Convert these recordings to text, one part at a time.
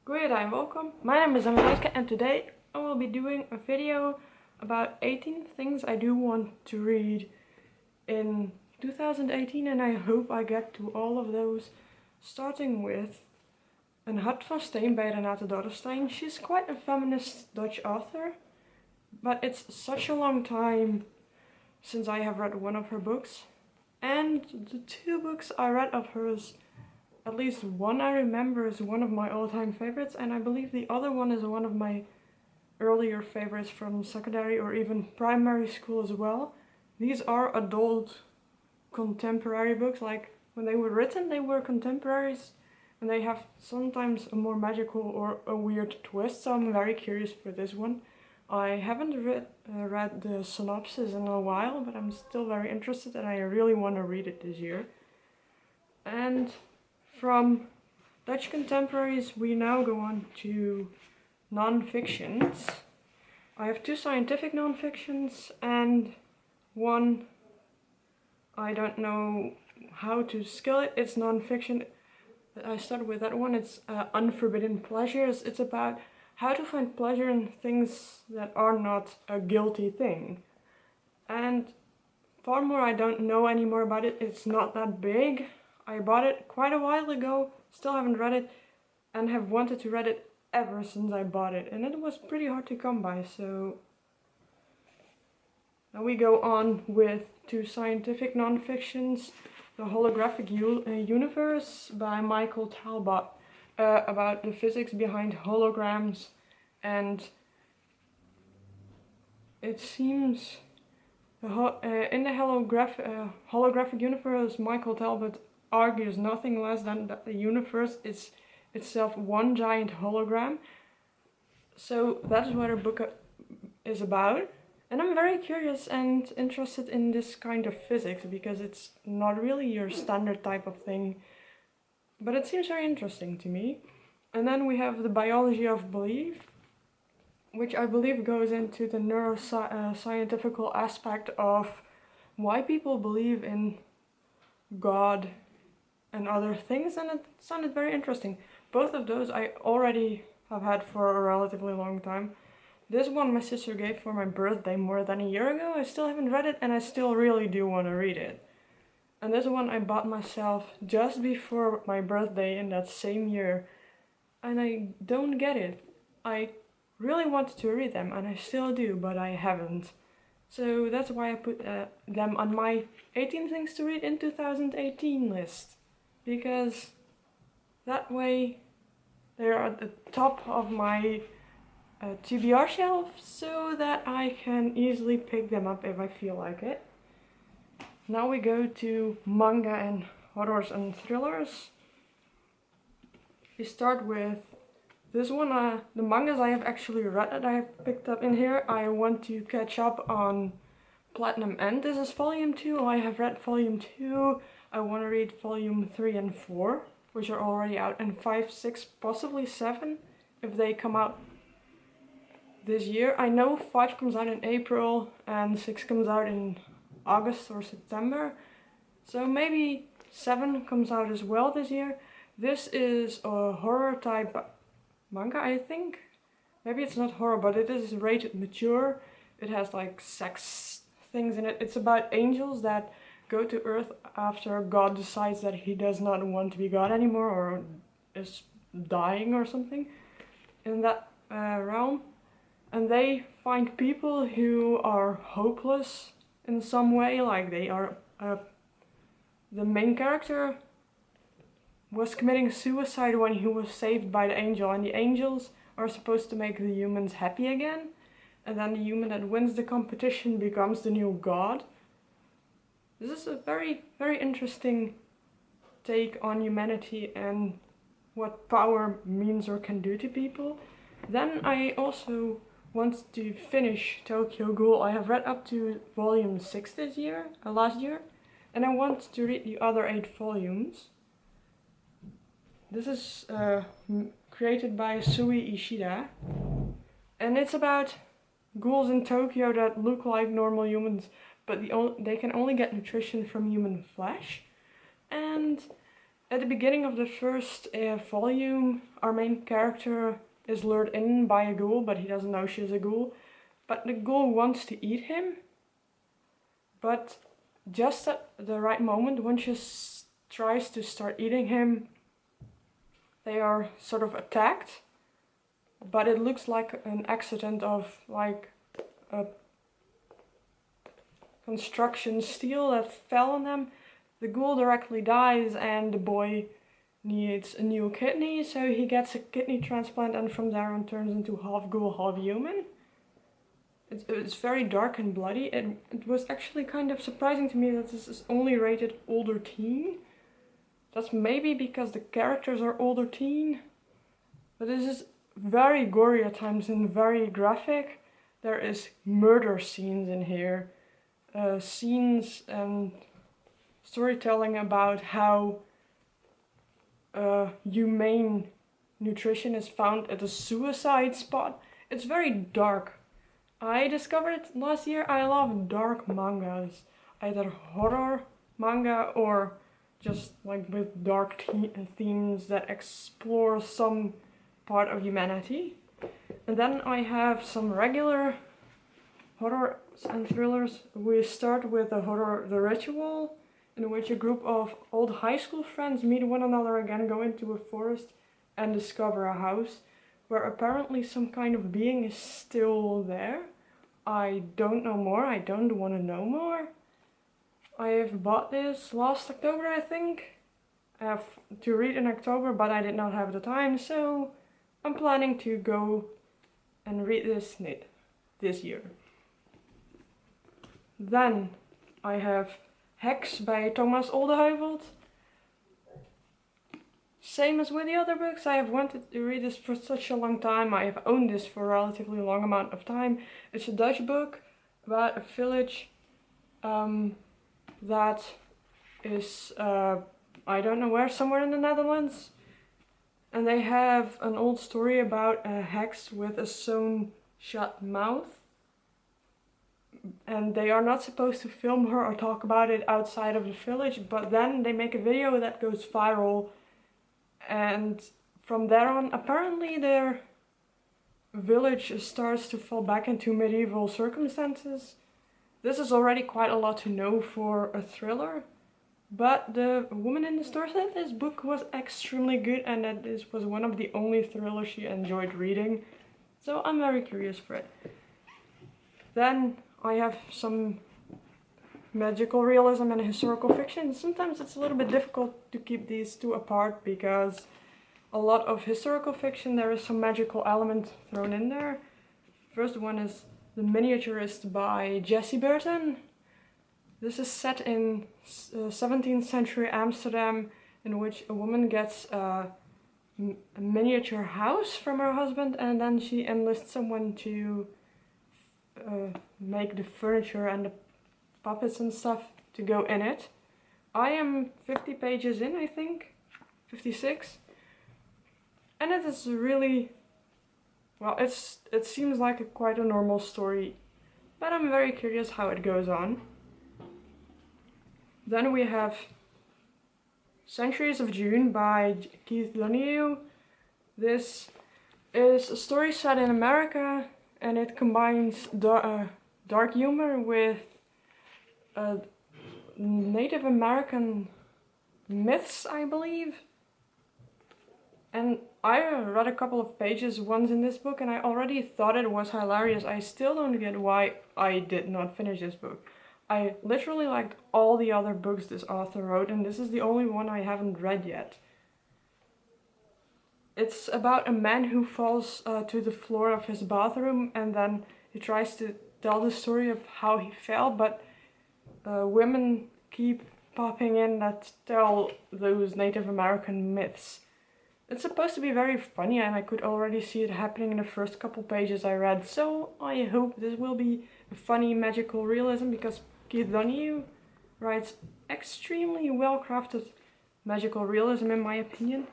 Great, and welcome. My name is Emma and today I will be doing a video about 18 things I do want to read in 2018, and I hope I get to all of those, starting with Een Hurtful Stay by Renate Dorrestein. She's quite a feminist Dutch author, but it's such a long time since I have read one of her books, and the two books I read of hers, at least one I remember is one of my all-time favorites, and I believe the other one is one of my earlier favorites from secondary or even primary school as well. These are adult contemporary books. Like, when they were written, they were contemporaries, and they have sometimes a more magical or a weird twist, so I'm very curious for this one. I haven't read the synopsis in a while, but I'm still very interested and I really want to read it this year. And from Dutch contemporaries, we now go on to non-fictions. I have two scientific non-fictions and one, I don't know how to scale it, it's non-fiction. I started with that one. It's Unforbidden Pleasures. It's about how to find pleasure in things that are not a guilty thing. And far more I don't know anymore about it. It's not that big. I bought it quite a while ago, still haven't read it, and have wanted to read it ever since I bought it. And it was pretty hard to come by, so now we go on with two scientific non-fictions. The Holographic Universe by Michael Talbot, about the physics behind holograms, and it seems in the holographic universe, Michael Talbot argues nothing less than that the universe is itself one giant hologram. So that is what our book is about. And I'm very curious and interested in this kind of physics, because it's not really your standard type of thing, but it seems very interesting to me. And then we have The Biology of Belief, which I believe goes into the neuroscientific aspect of why people believe in God and other things, and it sounded very interesting. Both of those I already have had for a relatively long time. This one my sister gave for my birthday more than a year ago. I still haven't read it and I still really do want to read it. And this one I bought myself just before my birthday in that same year, and I don't get it. I really wanted to read them and I still do, but I haven't. So that's why I put them on my 18 things to read in 2018 list, because that way they're at the top of my TBR shelf, so that I can easily pick them up if I feel like it. Now we go to manga and horrors and thrillers. We start with this one. The mangas I have actually read that I have picked up in here. I want to catch up on Platinum End. This is volume 2. I have read volume 2. I want to read volume 3 and 4, which are already out, and 5, 6, possibly 7 if they come out this year. I know 5 comes out in April and 6 comes out in August or September, so maybe 7 comes out as well this year. This is a horror type manga, I think. Maybe it's not horror, but it is rated mature. It has like sex things in it. It's about angels that go to Earth after God decides that he does not want to be God anymore, or is dying or something in that realm. And they find people who are hopeless in some way, like they are, the main character was committing suicide when he was saved by the angel, and the angels are supposed to make the humans happy again, and then the human that wins the competition becomes the new god. This is a very, very interesting take on humanity and what power means or can do to people. Then I also want to finish Tokyo Ghoul. I have read up to volume 6 last year, and I want to read the other 8 volumes. This is created by Sui Ishida, and it's about ghouls in Tokyo that look like normal humans, but they can only get nutrition from human flesh. And At the beginning of the first volume, our main character is lured in by a ghoul, but he doesn't know she's a ghoul. But the ghoul wants to eat him. But just at the right moment, when she tries to start eating him, they are sort of attacked. But it looks like an accident of like a construction steel that fell on them. The ghoul directly dies and the boy needs a new kidney, so he gets a kidney transplant and from there on turns into half ghoul, half human. It's very dark and bloody. It was actually kind of surprising to me that this is only rated older teen. That's maybe because the characters are older teen. But this is very gory at times and very graphic. There is murder scenes in here. Scenes and storytelling about how humane nutrition is found at a suicide spot. It's very dark. I discovered it last year. I love dark mangas, either horror manga or just like with dark themes that explore some part of humanity. And then I have some regular horror and thrillers. We start with the horror The Ritual, in which a group of old high school friends meet one another again, go into a forest and discover a house where apparently some kind of being is still there. I don't know more, I don't want to know more. I have bought this last October, I think. I have to read in October, but I did not have the time, so I'm planning to go and read this year. Then I have Hex by Thomas Oldeheuvelt. Same as with the other books, I have wanted to read this for such a long time. I have owned this for a relatively long amount of time. It's a Dutch book about a village that is, I don't know where, somewhere in the Netherlands. And they have an old story about a hex with a sewn shut mouth. And they are not supposed to film her or talk about it outside of the village, but then they make a video that goes viral. And from there on, apparently their village starts to fall back into medieval circumstances. This is already quite a lot to know for a thriller, but the woman in the store said this book was extremely good and that this was one of the only thrillers she enjoyed reading. So I'm very curious for it. Then I have some magical realism and historical fiction. Sometimes it's a little bit difficult to keep these two apart because a lot of historical fiction there is some magical element thrown in there. First one is The Miniaturist by Jessie Burton. This is set in 17th century Amsterdam, in which a woman gets a miniature house from her husband and then she enlists someone to make the furniture and the puppets and stuff to go in it. I am 50 pages in, I think, 56, and it is really, well, it seems like quite a normal story, but I'm very curious how it goes on. Then we have Centuries of June by Keith Donoghue. This is a story set in America and it combines dark humor with Native American myths, I believe. And I read a couple of pages once in this book and I already thought it was hilarious. I still don't get why I did not finish this book. I literally liked all the other books this author wrote and this is the only one I haven't read yet. It's about a man who falls to the floor of his bathroom and then he tries to tell the story of how he fell, but women keep popping in that tell those Native American myths. It's supposed to be very funny and I could already see it happening in the first couple pages I read, so I hope this will be a funny magical realism because Keith Donoghue writes extremely well crafted magical realism in my opinion.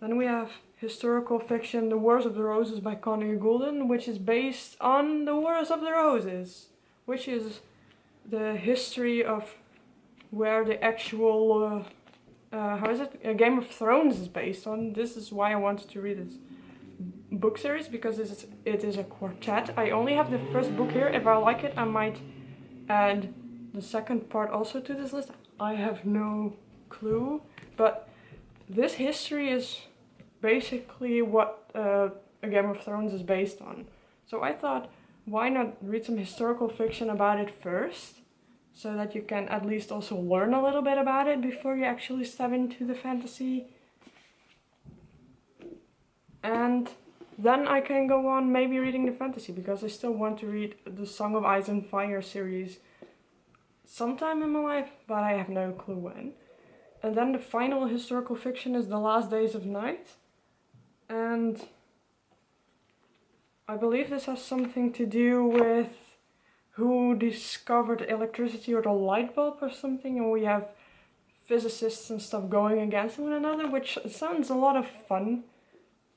Then we have historical fiction The Wars of the Roses by Connie Goulden, which is based on the Wars of the Roses, which is the history of where the actual Game of Thrones is based on. This is why I wanted to read this book series, because it is a quartet. I only have the first book here. If I like it, I might add the second part also to this list. I have no clue, but this history is basically what A Game of Thrones is based on. So I thought, why not read some historical fiction about it first, so that you can at least also learn a little bit about it before you actually step into the fantasy. And then I can go on maybe reading the fantasy, because I still want to read the Song of Ice and Fire series sometime in my life, but I have no clue when. And then the final historical fiction is The Last Days of Night. And I believe this has something to do with who discovered electricity or the light bulb or something, and we have physicists and stuff going against one another, which sounds a lot of fun.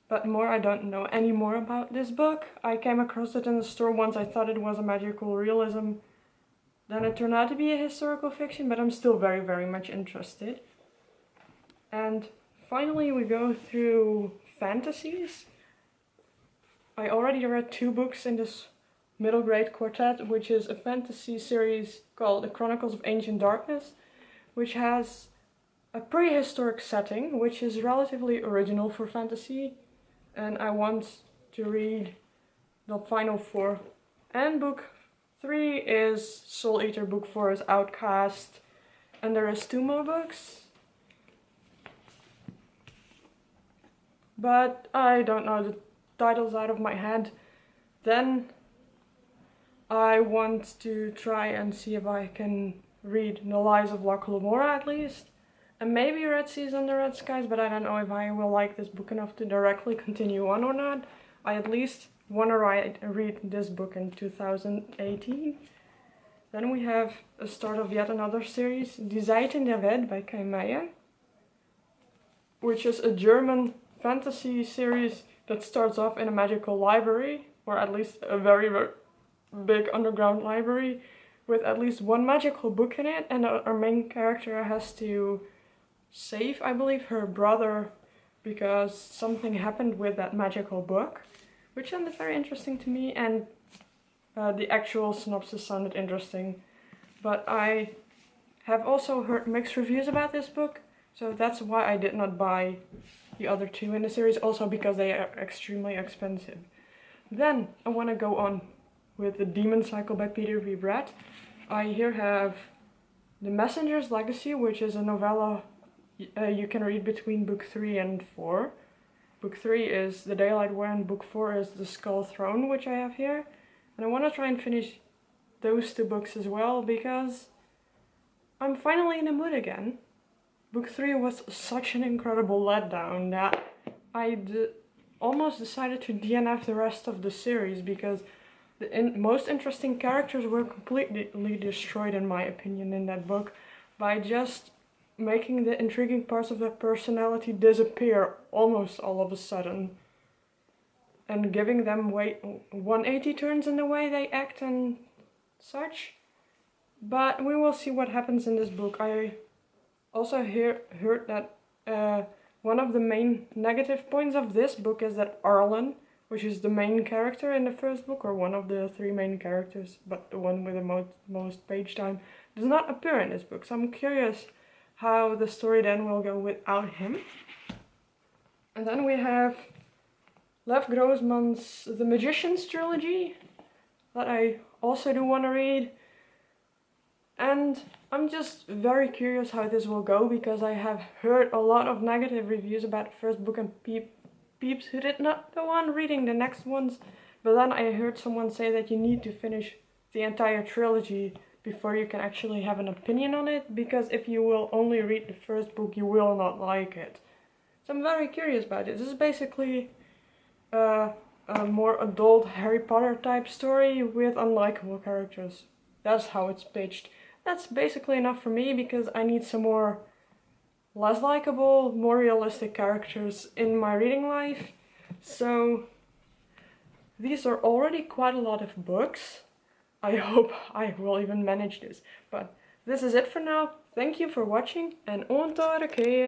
But more, I don't know any more about this book. I came across it in the store once. I thought it was a magical realism. Then it turned out to be a historical fiction, but I'm still very, very much interested. And finally we go through fantasies. I already read 2 books in this middle grade quartet, which is a fantasy series called The Chronicles of Ancient Darkness, which has a prehistoric setting, which is relatively original for fantasy. And I want to read the final 4. And book 3 is Soul Eater, book 4 is Outcast, and there is 2 more books. But I don't know the titles out of my head. Then I want to try and see if I can read The Lies of Locke at least. And maybe Red Seas Under Red Skies, but I don't know if I will like this book enough to directly continue on or not. I at least want to read this book in 2018. Then we have a start of yet another series, Die Seiten der Welt by Keye, which is a German fantasy series that starts off in a magical library, or at least a very, very big underground library, with at least 1 magical book in it, and our main character has to save, I believe, her brother because something happened with that magical book, which sounded very interesting to me, and the actual synopsis sounded interesting. But I have also heard mixed reviews about this book, so that's why I did not buy the other 2 in the series, also because they are extremely expensive. Then I want to go on with The Demon Cycle by Peter V. Brett. I here have The Messenger's Legacy, which is a novella you can read between book 3 and 4. Book 3 is The Daylight War, and book 4 is The Skull Throne, which I have here. And I want to try and finish those 2 books as well, because I'm finally in the mood again. Book 3 was such an incredible letdown that I almost decided to DNF the rest of the series, because the most interesting characters were completely destroyed, in my opinion, in that book, by just making the intriguing parts of their personality disappear almost all of a sudden, and giving them 180 turns in the way they act and such. But we will see what happens in this book. I also heard that one of the main negative points of this book is that Arlen, which is the main character in the first book, or one of the 3 main characters, but the one with the most page time, does not appear in this book. So I'm curious how the story then will go without him. And then we have Lev Grossman's The Magician's Trilogy, that I also do want to read. And I'm just very curious how this will go, because I have heard a lot of negative reviews about the first book and peeps who did not go on reading the next ones. But then I heard someone say that you need to finish the entire trilogy before you can actually have an opinion on it, because if you will only read the first book, you will not like it. So I'm very curious about it. This is basically a more adult Harry Potter type story with unlikable characters. That's how it's pitched. That's basically enough for me, because I need some more less likable, more realistic characters in my reading life. So these are already quite a lot of books. I hope I will even manage this. But this is it for now. Thank you for watching, and on to the